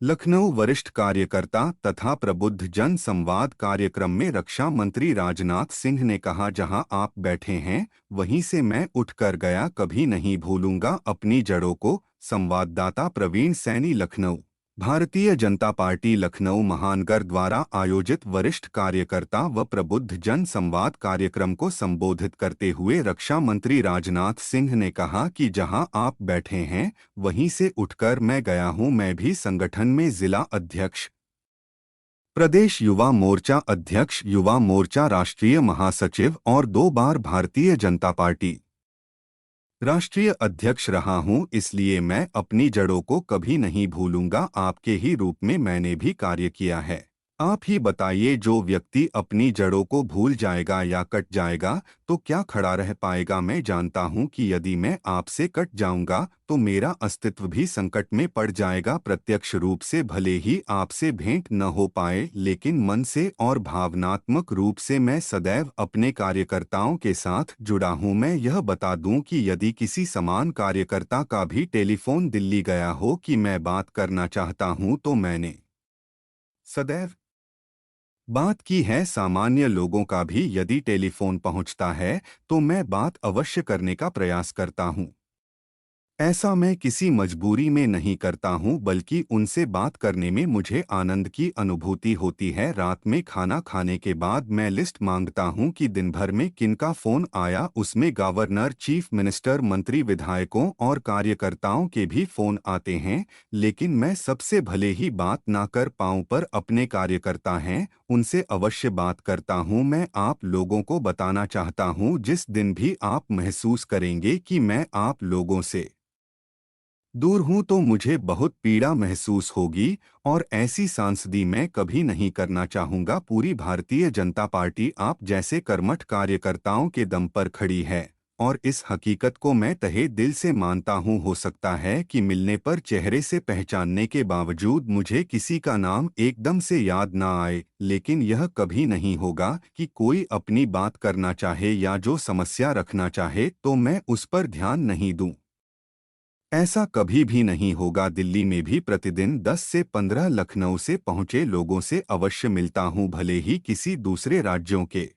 लखनऊ वरिष्ठ कार्यकर्ता तथा प्रबुद्ध जन संवाद कार्यक्रम में रक्षा मंत्री राजनाथ सिंह ने कहा, जहां आप बैठे हैं वहीं से मैं उठकर गया, कभी नहीं भूलूंगा अपनी जड़ों को। संवाददाता प्रवीण सैनी, लखनऊ। भारतीय जनता पार्टी लखनऊ महानगर द्वारा आयोजित वरिष्ठ कार्यकर्ता व प्रबुद्ध जन संवाद कार्यक्रम को संबोधित करते हुए रक्षा मंत्री राजनाथ सिंह ने कहा कि जहां आप बैठे हैं वहीं से उठकर मैं गया हूं। मैं भी संगठन में जिला अध्यक्ष, प्रदेश युवा मोर्चा अध्यक्ष, युवा मोर्चा राष्ट्रीय महासचिव और 2 बार भारतीय जनता पार्टी राष्ट्रीय अध्यक्ष रहा हूं, इसलिए मैं अपनी जड़ों को कभी नहीं भूलूंगा। आपके ही रूप में मैंने भी कार्य किया है। आप ही बताइए, जो व्यक्ति अपनी जड़ों को भूल जाएगा या कट जाएगा तो क्या खड़ा रह पाएगा? मैं जानता हूं कि यदि मैं आपसे कट जाऊंगा तो मेरा अस्तित्व भी संकट में पड़ जाएगा। प्रत्यक्ष रूप से भले ही आपसे भेंट न हो पाए, लेकिन मन से और भावनात्मक रूप से मैं सदैव अपने कार्यकर्ताओं के साथ जुड़ा हूं। मैं यह बता दूं कि यदि किसी समान कार्यकर्ता का भी टेलीफोन दिल्ली गया हो कि मैं बात करना चाहता हूं, तो मैंने सदैव बात की है। सामान्य लोगों का भी यदि टेलीफोन पहुंचता है तो मैं बात अवश्य करने का प्रयास करता हूं। ऐसा मैं किसी मजबूरी में नहीं करता हूं, बल्कि उनसे बात करने में मुझे आनंद की अनुभूति होती है। रात में खाना खाने के बाद मैं लिस्ट मांगता हूं कि दिन भर में किनका फोन आया। उसमें गवर्नर, चीफ मिनिस्टर, मंत्री, विधायकों और कार्यकर्ताओं के भी फोन आते हैं, लेकिन मैं सबसे भले ही बात ना कर पाऊं पर अपने कार्यकर्ता हैं, उनसे अवश्य बात करता हूं। मैं आप लोगों को बताना चाहता हूं, जिस दिन भी आप महसूस करेंगे कि मैं आप लोगों से दूर हूं तो मुझे बहुत पीड़ा महसूस होगी, और ऐसी सांसदी मैं कभी नहीं करना चाहूंगा। पूरी भारतीय जनता पार्टी आप जैसे कर्मठ कार्यकर्ताओं के दम पर खड़ी है, और इस हकीकत को मैं तहे दिल से मानता हूं। हो सकता है कि मिलने पर चेहरे से पहचानने के बावजूद मुझे किसी का नाम एकदम से याद ना आए, लेकिन यह कभी नहीं होगा कि कोई अपनी बात करना चाहे या जो समस्या रखना चाहे तो मैं उस पर ध्यान नहीं दूं। ऐसा कभी भी नहीं होगा। दिल्ली में भी प्रतिदिन 10 से 15 लखनऊ से पहुंचे लोगों से अवश्य मिलता हूं, भले ही किसी दूसरे राज्यों के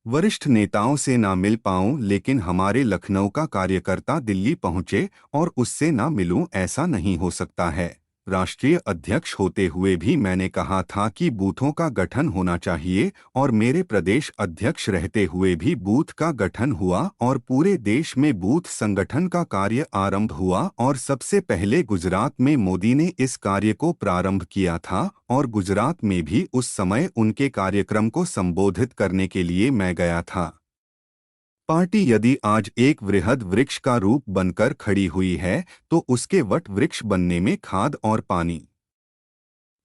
वरिष्ठ नेताओं से ना मिल पाऊं, लेकिन हमारे लखनऊ का कार्यकर्ता दिल्ली पहुंचे और उससे ना मिलूं, ऐसा नहीं हो सकता है। राष्ट्रीय अध्यक्ष होते हुए भी मैंने कहा था कि बूथों का गठन होना चाहिए, और मेरे प्रदेश अध्यक्ष रहते हुए भी बूथ का गठन हुआ और पूरे देश में बूथ संगठन का कार्य आरंभ हुआ। और सबसे पहले गुजरात में मोदी ने इस कार्य को प्रारंभ किया था, और गुजरात में भी उस समय उनके कार्यक्रम को संबोधित करने के लिए मैं गया था। पार्टी यदि आज एक वृहद वृक्ष का रूप बनकर खड़ी हुई है, तो उसके वट वृक्ष बनने में खाद और पानी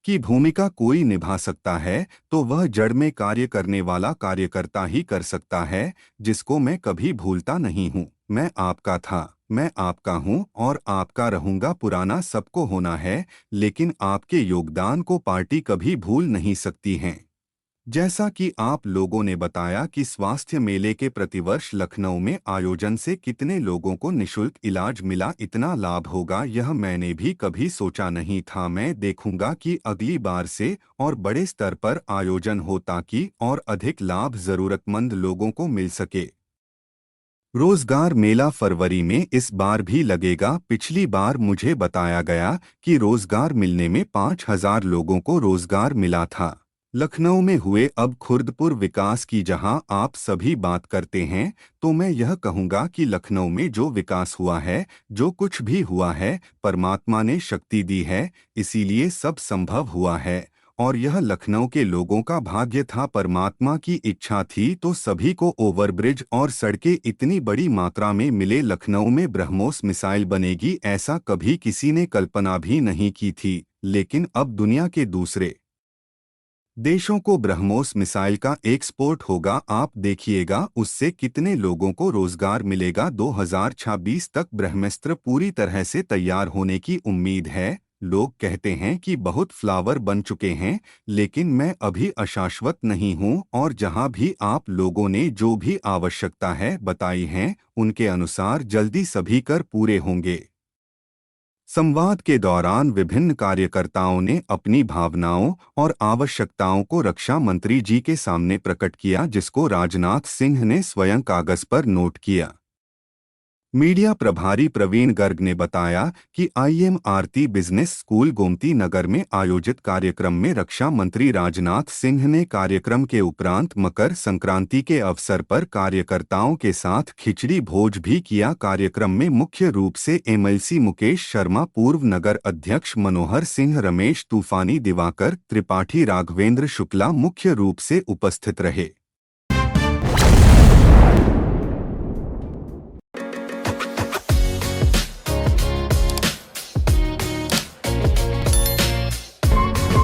की भूमिका कोई निभा सकता है, तो वह जड़ में कार्य करने वाला कार्यकर्ता ही कर सकता है, जिसको मैं कभी भूलता नहीं हूँ। मैं आपका था, मैं आपका हूँ और आपका रहूंगा। पुराना सबको होना है, लेकिन आपके योगदान को पार्टी कभी भूल नहीं सकती है। जैसा कि आप लोगों ने बताया कि स्वास्थ्य मेले के प्रतिवर्ष लखनऊ में आयोजन से कितने लोगों को निशुल्क इलाज मिला, इतना लाभ होगा यह मैंने भी कभी सोचा नहीं था। मैं देखूंगा कि अगली बार से और बड़े स्तर पर आयोजन हो, ताकि और अधिक लाभ जरूरतमंद लोगों को मिल सके। रोजगार मेला फरवरी में इस बार भी लगेगा। पिछली बार मुझे बताया गया कि रोजगार मिलने में 5,000 लोगों को रोजगार मिला था। लखनऊ में हुए अब खुर्दपुर विकास की जहां आप सभी बात करते हैं, तो मैं यह कहूंगा कि लखनऊ में जो विकास हुआ है, जो कुछ भी हुआ है, परमात्मा ने शक्ति दी है, इसीलिए सब संभव हुआ है। और यह लखनऊ के लोगों का भाग्य था। परमात्मा की इच्छा थी तो सभी को ओवरब्रिज और सड़कें इतनी बड़ी मात्रा में मिले। लखनऊ में ब्रह्मोस मिसाइल बनेगी, ऐसा कभी किसी ने कल्पना भी नहीं की थी, लेकिन अब दुनिया के दूसरे देशों को ब्रह्मोस मिसाइल का एक्सपोर्ट होगा। आप देखिएगा उससे कितने लोगों को रोजगार मिलेगा। 2026 तक ब्रह्मास्त्र पूरी तरह से तैयार होने की उम्मीद है। लोग कहते हैं कि बहुत फ्लावर बन चुके हैं, लेकिन मैं अभी अशाश्वत नहीं हूं, और जहां भी आप लोगों ने जो भी आवश्यकता है बताई है, उनके अनुसार जल्दी सभी कर पूरे होंगे। संवाद के दौरान विभिन्न कार्यकर्ताओं ने अपनी भावनाओं और आवश्यकताओं को रक्षा मंत्री जी के सामने प्रकट किया, जिसको राजनाथ सिंह ने स्वयं कागज पर नोट किया। मीडिया प्रभारी प्रवीण गर्ग ने बताया कि IM आरती बिजनेस स्कूल गोमती नगर में आयोजित कार्यक्रम में रक्षा मंत्री राजनाथ सिंह ने कार्यक्रम के उपरांत मकर संक्रांति के अवसर पर कार्यकर्ताओं के साथ खिचड़ी भोज भी किया। कार्यक्रम में मुख्य रूप से MLC मुकेश शर्मा, पूर्व नगर अध्यक्ष मनोहर सिंह, रमेश तूफानी, दिवाकर त्रिपाठी, राघवेंद्र शुक्ला मुख्य रूप से उपस्थित रहे।